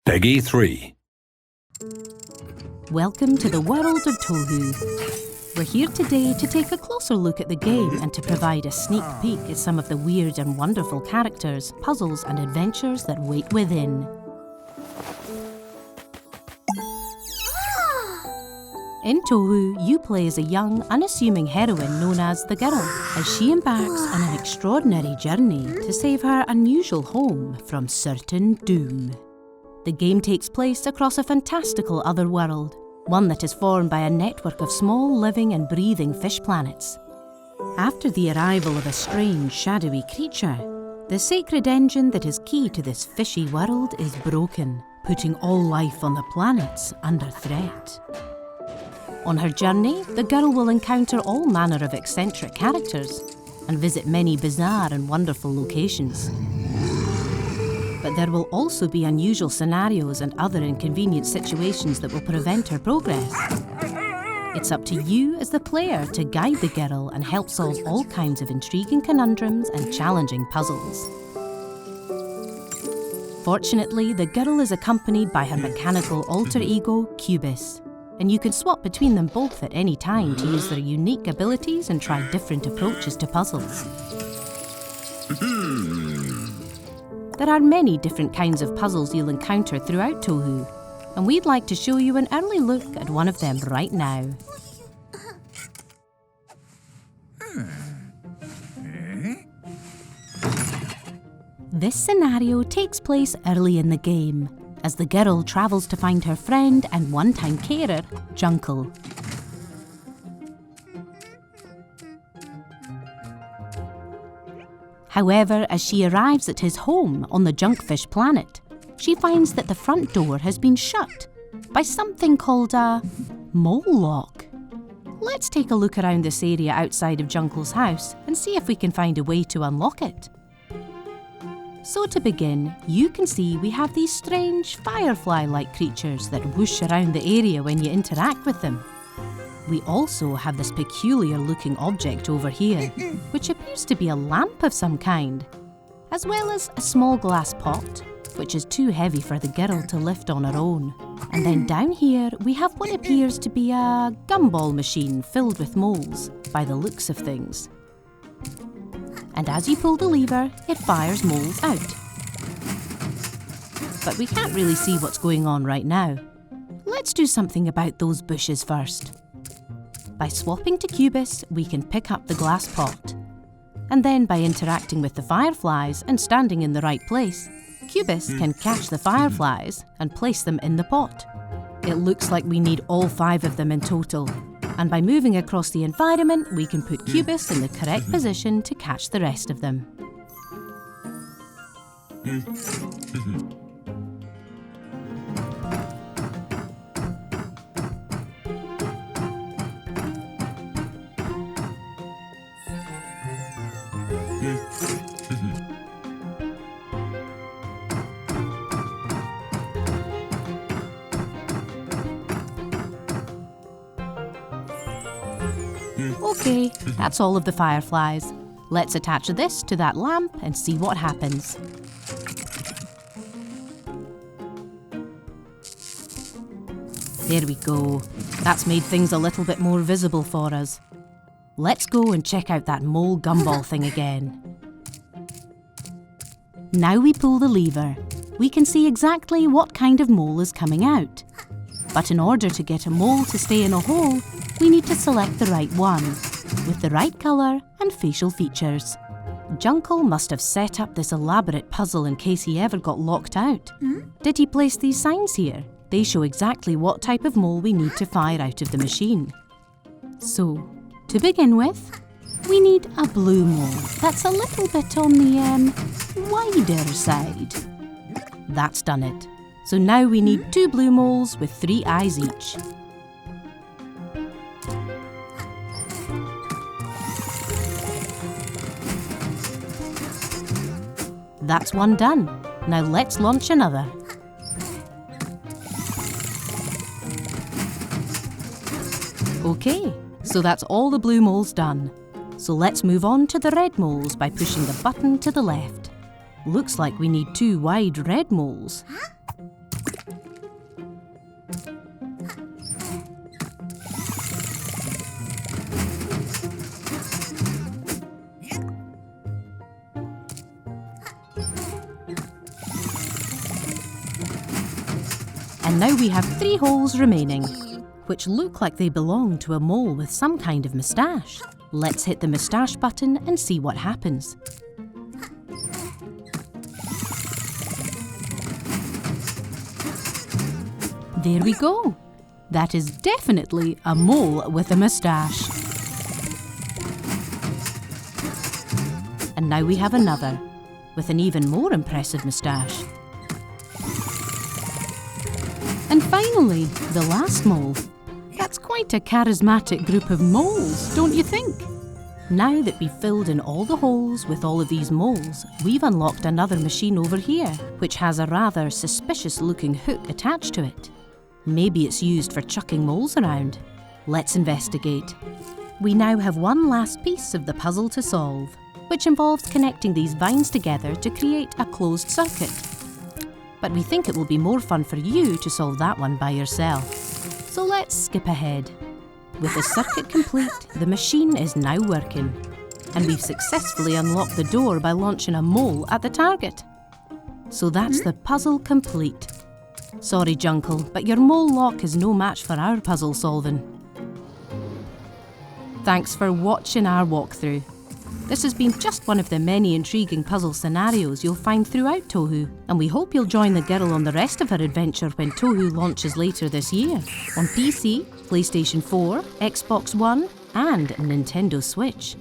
Peggy 3. Welcome to the world of TOHU. We're here today to take a closer look at the game and to provide a sneak peek at some of the weird and wonderful characters, puzzles and adventures that wait within. In TOHU, you play as a young, unassuming heroine known as the Girl, as she embarks on an extraordinary journey to save her unusual home from certain doom. The game takes place across a fantastical other world, one that is formed by a network of small living and breathing fish planets. After the arrival of a strange, shadowy creature, the sacred engine that is key to this fishy world is broken, putting all life on the planets under threat. On her journey, the girl will encounter all manner of eccentric characters and visit many bizarre and wonderful locations. But there will also be unusual scenarios and other inconvenient situations that will prevent her progress. It's up to you as the player to guide the girl and help solve all kinds of intriguing conundrums and challenging puzzles. Fortunately, the girl is accompanied by her mechanical alter ego, Cubis, and you can swap between them both at any time to use their unique abilities and try different approaches to puzzles. There are many different kinds of puzzles you'll encounter throughout TOHU, and we'd like to show you an early look at one of them right now. This scenario takes place early in the game, as the girl travels to find her friend and one-time carer, Junkel. However, as she arrives at his home on the Junkfish planet, she finds that the front door has been shut by something called a mole lock. Let's take a look around this area outside of Junkel's house and see if we can find a way to unlock it. So to begin, you can see we have these strange firefly-like creatures that whoosh around the area when you interact with them. We also have this peculiar-looking object over here, which appears to be a lamp of some kind, as well as a small glass pot, which is too heavy for the girl to lift on her own. And then down here, we have what appears to be a gumball machine filled with moles, by the looks of things. And as you pull the lever, it fires moles out. But we can't really see what's going on right now. Let's do something about those bushes first. By swapping to Cubis, we can pick up the glass pot. And then by interacting with the fireflies and standing in the right place, Cubis can catch the fireflies and place them in the pot. It looks like we need all 5 of them in total. And by moving across the environment, we can put Cubis in the correct position to catch the rest of them. Okay, that's all of the fireflies. Let's attach this to that lamp and see what happens. There we go. That's made things a little bit more visible for us. Let's go and check out that mole gumball thing again. Now we pull the lever. We can see exactly what kind of mole is coming out. But in order to get a mole to stay in a hole, we need to select the right one, with the right colour and facial features. Junkel must have set up this elaborate puzzle in case he ever got locked out. Did he place these signs here? They show exactly what type of mole we need to fire out of the machine. So, to begin with, we need a blue mole that's a little bit on the wider side. That's done it. So now we need 2 blue moles with 3 eyes each. That's one done. Now let's launch another. Okay, so that's all the blue moles done. So let's move on to the red moles by pushing the button to the left. Looks like we need 2 wide red moles. And now we have 3 holes remaining, which look like they belong to a mole with some kind of moustache. Let's hit the moustache button and see what happens. There we go. That is definitely a mole with a moustache. And now we have another, with an even more impressive moustache. And finally, the last mole. That's quite a charismatic group of moles, don't you think? Now that we've filled in all the holes with all of these moles, we've unlocked another machine over here, which has a rather suspicious-looking hook attached to it. Maybe it's used for chucking moles around. Let's investigate. We now have one last piece of the puzzle to solve, which involves connecting these vines together to create a closed circuit. But we think it will be more fun for you to solve that one by yourself. So let's skip ahead. With the circuit complete, the machine is now working. And we've successfully unlocked the door by launching a mole at the target. So that's the puzzle complete. Sorry, Junkle, but your mole lock is no match for our puzzle solving. Thanks for watching our walkthrough. This has been just one of the many intriguing puzzle scenarios you'll find throughout TOHU, and we hope you'll join the girl on the rest of her adventure when TOHU launches later this year on PC, PlayStation 4, Xbox One, and Nintendo Switch.